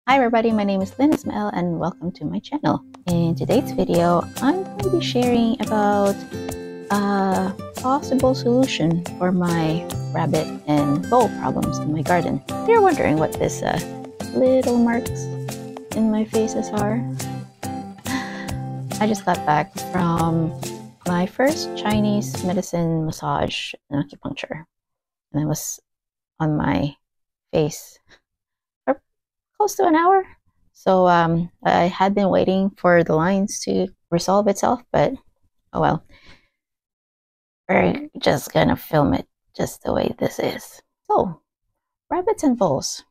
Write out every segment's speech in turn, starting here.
Hi everybody, my name is Lynn Ismael and welcome to my channel. In today's video, I'm going to be sharing about a possible solution for my rabbit and vole problems in my garden. If you're wondering what this little marks in my faces are, I just got back from my first Chinese medicine massage and acupuncture, and it was on my face for close to an hour. So I had been waiting for the lines to resolve itself, but oh well. We're just gonna film it just the way this is. So, rabbits and voles.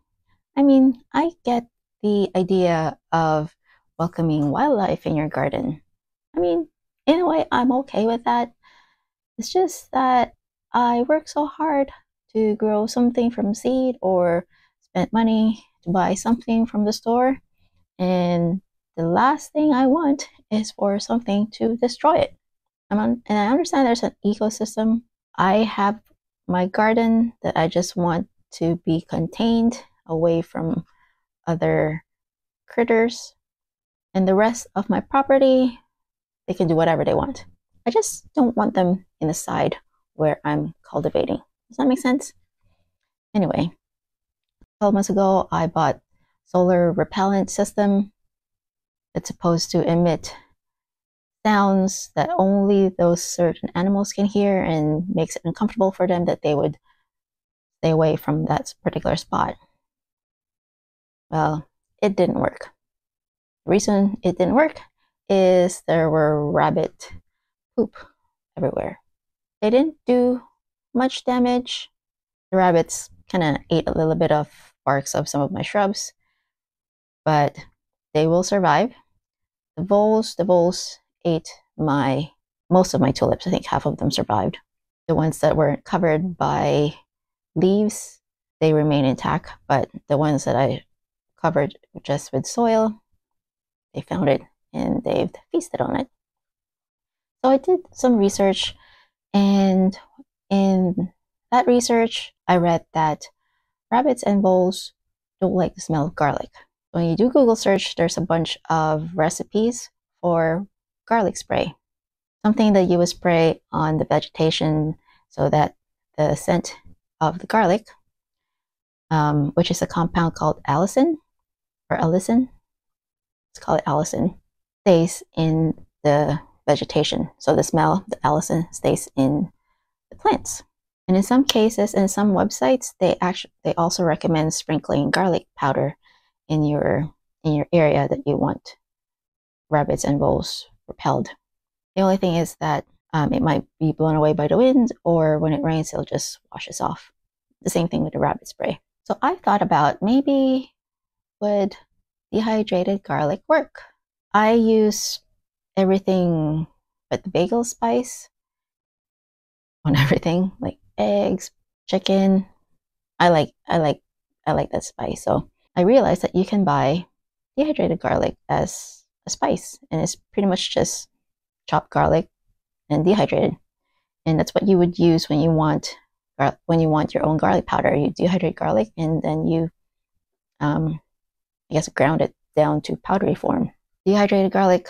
I mean, I get the idea of welcoming wildlife in your garden. I mean, in a way, I'm okay with that. It's just that I work so hard to grow something from seed or spend money to buy something from the store, and the last thing I want is for something to destroy it. And I understand there's an ecosystem. I have my garden that I just want to be contained away from other critters, and the rest of my property, they can do whatever they want. I just don't want them in the side where I'm cultivating. Does that make sense? Anyway, 12 months ago, I bought solar repellent system that's supposed to emit sounds that only those certain animals can hear and makes it uncomfortable for them, that they would stay away from that particular spot. Well, it didn't work. The reason it didn't work is there were rabbit poop everywhere. They didn't do much damage. The rabbits kind of ate a little bit of barks of some of my shrubs, but they will survive. The voles ate most of my tulips. I think half of them survived. The ones that were covered by leaves, they remain intact, but the ones that I covered just with soil, they found it and they've feasted on it. So I did some research, and in that research, I read that rabbits and voles don't like the smell of garlic. When you do Google search, there's a bunch of recipes for garlic spray, something that you would spray on the vegetation so that the scent of the garlic, which is a compound called allicin, or allicin, let's call it allicin, stays in the vegetation. So the smell, the allicin, stays in the plants. And in some cases, in some websites, they also recommend sprinkling garlic powder in your area that you want rabbits and voles repelled. The only thing is that it might be blown away by the wind, or when it rains, it'll just washes off. The same thing with the rabbit spray. So I thought about, maybe would dehydrated garlic work? I use everything but the bagel spice on everything, like eggs, chicken. I like that spice. So I realized that you can buy dehydrated garlic as a spice, and it's pretty much just chopped garlic and dehydrated. And that's what you would use when you want your own garlic powder. You dehydrate garlic and then you I guess ground it down to powdery form. Dehydrated garlic,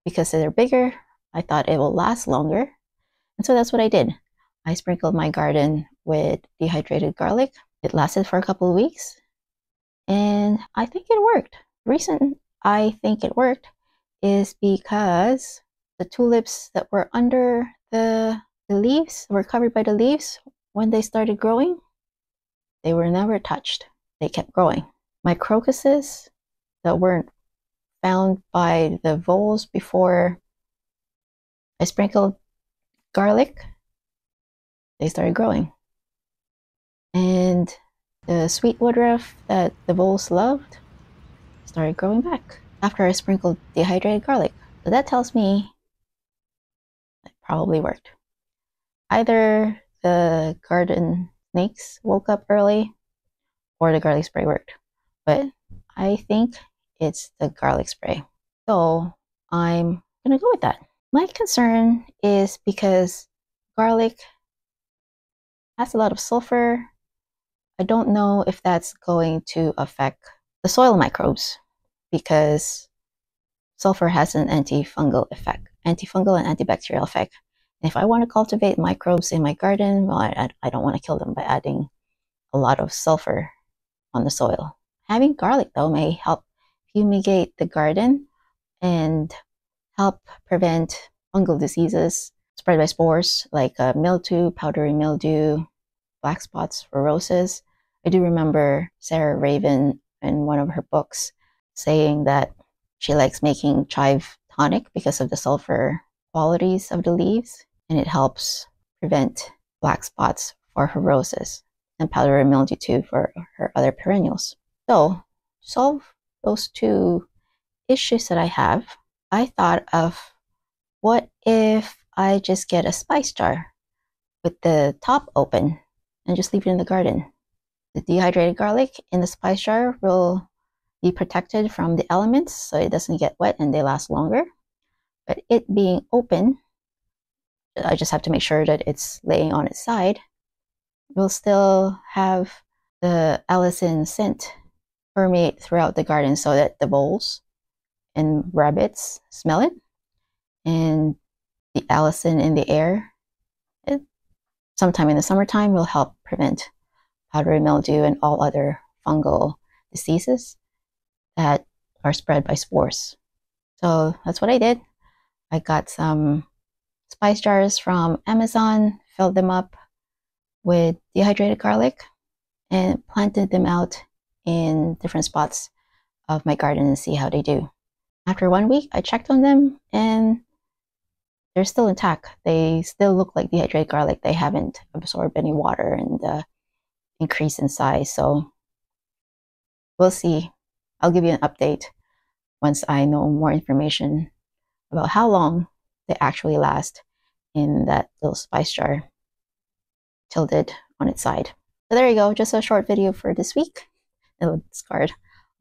because they're bigger, I thought it will last longer, and so that's what I did. I sprinkled my garden with dehydrated garlic. It lasted for a couple of weeks, and I think it worked. The reason I think it worked is because the tulips that were under the leaves, were covered by the leaves, when they started growing, they were never touched. They kept growing. My crocuses that weren't found by the voles before I sprinkled garlic, they started growing. And the sweet woodruff that the voles loved started growing back after I sprinkled dehydrated garlic. So that tells me it probably worked. Either the garden snakes woke up early or the garlic spray worked, but I think it's the garlic spray. So I'm gonna go with that. My concern is because garlic has a lot of sulfur. I don't know if that's going to affect the soil microbes, because sulfur has an antifungal effect, antifungal and antibacterial effect. And if I want to cultivate microbes in my garden, well, I don't want to kill them by adding a lot of sulfur on the soil. Having garlic, though, may help fumigate the garden and help prevent fungal diseases spread by spores like mildew, powdery mildew, black spots, roses. I do remember Sarah Raven in one of her books saying that she likes making chive tonic because of the sulfur qualities of the leaves, and it helps prevent black spots for her roses, and powdery mildew too for her other perennials. So, to solve those two issues that I have, I thought of, what if I just get a spice jar with the top open and just leave it in the garden? The dehydrated garlic in the spice jar will be protected from the elements so it doesn't get wet and they last longer. But it being open, I just have to make sure that it's laying on its side, will still have the Allicin scent permeate throughout the garden so that the voles and rabbits smell it. And the Allicin in the air, sometime in the summertime, will help prevent powdery mildew and all other fungal diseases that are spread by spores. So that's what I did. I got some spice jars from Amazon, filled them up with dehydrated garlic, and planted them out in different spots of my garden and see how they do. After 1 week, I checked on them and they're still intact. They still look like dehydrated garlic. They haven't absorbed any water and increased in size. So we'll see. I'll give you an update once I know more information about how long they actually last in that little spice jar tilted on its side. So there you go, just a short video for this week. A little scarred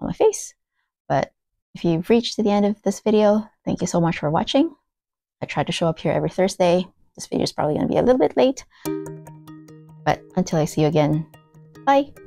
on my face. But if you've reached to the end of this video, thank you so much for watching. I try to show up here every Thursday. This video is probably going to be a little bit late. But until I see you again, bye!